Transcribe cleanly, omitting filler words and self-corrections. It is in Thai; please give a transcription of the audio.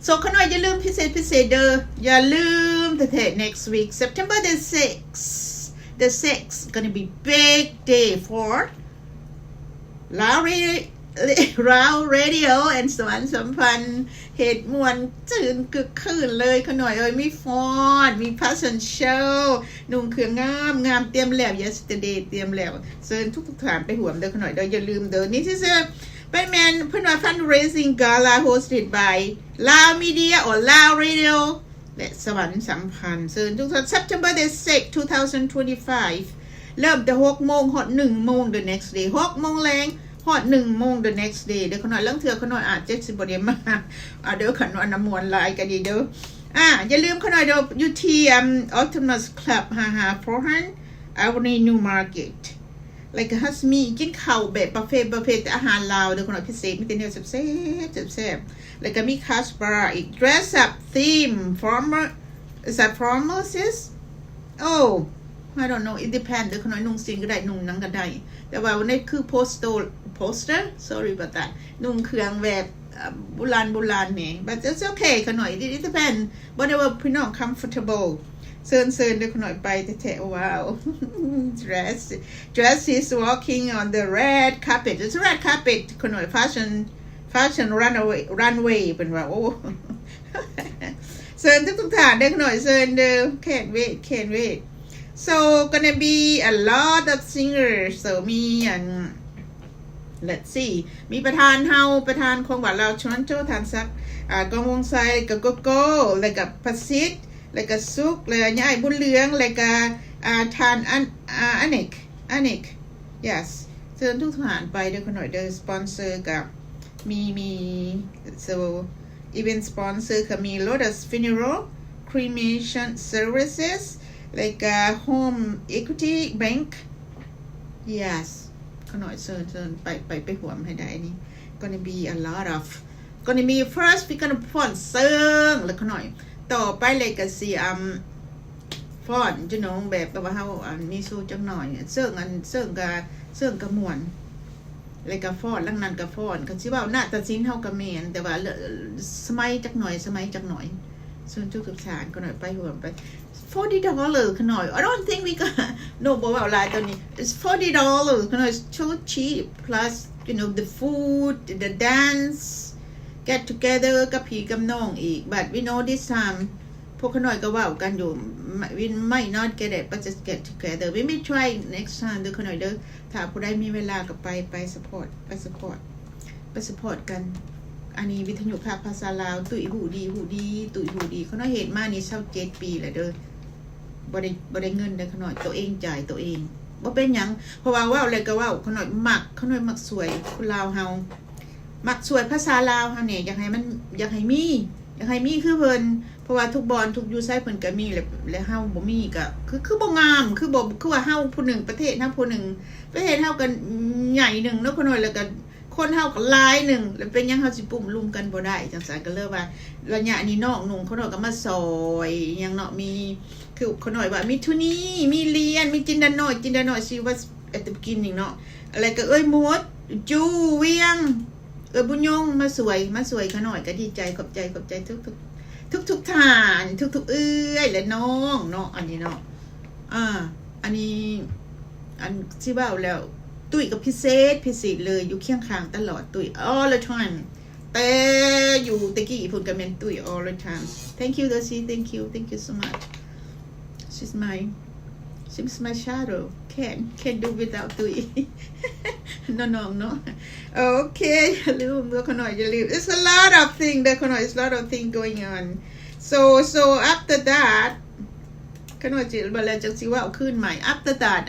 so ขน่อยอย่าลืมพิเศษเด้ออย่าลืมแท้ๆ next week September the 6th gonna be big day for Lao Radio and สวรรค์สัมพันธ์เหตุมวลจืนกึกคืนเลยขน่อยมีฟอนมี fashion show นุ่งเครื่องงามเตรียมแล้ว yesterday เตรียมแล้วเชิญทุกๆท่านไปร่วมเด้อขน่อยอย่าลืมเด้อนี่ซื่อๆเป็นแม่นเพิ่นว่า fundraising gala hosted by Lao Media or Lao Radio และสวรรค์สัมพันธ์เชิญทุกท่าน September the 6th 2025 เริ่มแต่ 6:00 นฮอด 1:00 น the next day 6:00 นแลงฮอด 1:00 น the next day เด้อขน่อยลังเทื่อขน่อยอาจจะสิบ่ได้มาเด้อขน่อยน้ำมวนหลายก็ดีเด้ออย่าลืมขน่อยเด้ออยู่ที่Optimus Club 55 Avenue New Market like ฮัสมีกินข้าวแบบบุฟเฟ่ต์อาหารลาวเด้อขน่อยพิเศษมีแต่แนวแซ่บๆแล้วก็มีคาสบาร์อีก dress up theme formal is that formal sis oh I don't know it depends เด้อขน่อยนุ่งสิ่งก็ได้นุ่งนังก็ได้แต่ว่าวันนี้คือ poster sorry about that นุ่งเครื่องแบบโบราณนี่ but it's okay ขน่อย it depends whatever พี่น้อง comfortable เชิญเด้อขน่อยไปแท้ๆว้าว dress is walking on the red carpet it's red carpet ขน่อย fashion runway เป็นว่าโอ้ เชิญทุกท่านเด้อขน่อยเชิญเด้อ can't wait so gonna be a lot of singers so มีlet's see มีประธานของวัดเราชวนโจทานซักกองวงไซกับโกแล้วก็ประสิทธิ์แล้วก็สุกแล้วยายบุญเหลืองแล้วก็ทานอันเอก yes เชิญทุกท่านไปเด้อขน่อยเด้อสปอนเซอร์กับมี so event sponsor ก็มี Lotus Funeral Cremation Services like Home Equity Bank yes ขน่อยเชิญไปห่วมให้ได้นี่ gonna be a lot of gonna be first we gonna ฟ้อนเซิงแล้วขน่อยต่อไปเลยก็สิฟ้อนyou knowแบบว่าเฮามีโชว์จักหน่อยเซิงกะม่วนแล้วก็ฟ้อนลังนั้นก็ฟ้อนก็สิว่านาฏศิลป์เฮาก็แม่นแต่ว่าสมัยจักหน่อยส่วนทุกๆฐานก็หน่อยไปห่วมไป$40 ขน่อย I don't think we got no บ่ว่าหลายตอนนี้ it's $40 ขน่อย so cheap plus you know the food the dance get together กับพี่กับน้องอีก but we know this time พวกขน่อยก็ว่ากันอยู่ we might not get it but just get together we may try next time เด้อขน่อยเด้อถ้าผู้ใดมีเวลาก็ไป support กันอันนี้วิทยุภาษาลาวตุ้ยหูดีตุ้ยหูดีเขาน้อยเห็นมานี่27ปีแล้วเด้อบ่ได้เงินเด้อเขาน้อยตัวเองจ่ายตัวเองบ่เป็นหยังเพราะว่าเว้าอะไรก็เว้าเขาน้อยมักสวยคนลาวเฮามักสวยภาษาลาวเฮานี่อยากให้มีคือเพิ่นเพราะว่าทุกบอนทุกอยู่ไสเพิ่นก็มีแล้วเฮาบ่มีก็คือบ่งามคือว่าเฮาผู้หนึ่งประเทศเฮาผู้หนึ่งประเทศเฮากันใหญ่นึงเนาะเขาน้อยแล้วก็คนเฮาก็หลายนึงแล้วเป็นหยังเฮาสิปุ่มลุมกันบ่ได้จังซั่นก็เลยว่าระยะนี้น้องนุ่งเขาน้อยก็มาซอยหยังเนาะมีคือเขาน้อยว่ามีทุนีมีเรียนมีจินดาน้อยสิว่า at the beginning เนาะอะไรก็มดจูเวียงบุญยงมาสวยเขาน้อยก็ดีใจขอบใจทุกท่านทุกเอื้อยและน้องเนาะอันนี้เนาะอันนี้อันสิเว้าแล้วตุ้ยก็พิเศษเลยอยู่เคียงข้างตลอดตุ้ย all the time แต่อยู่ตะกี้เพิ่นก็แม่นตุ้ย all the time thank you Dosi thank you so much she's my shadow can't do without ตุ้ย no okay ลืมเด้อขน่อยอย่าลืม it's a lot of thing เด้อขน่อย it's a lot of thing going on so after that ขน่อยจิบ่แล้วจังสิว่าเอาคืนใหม่ after that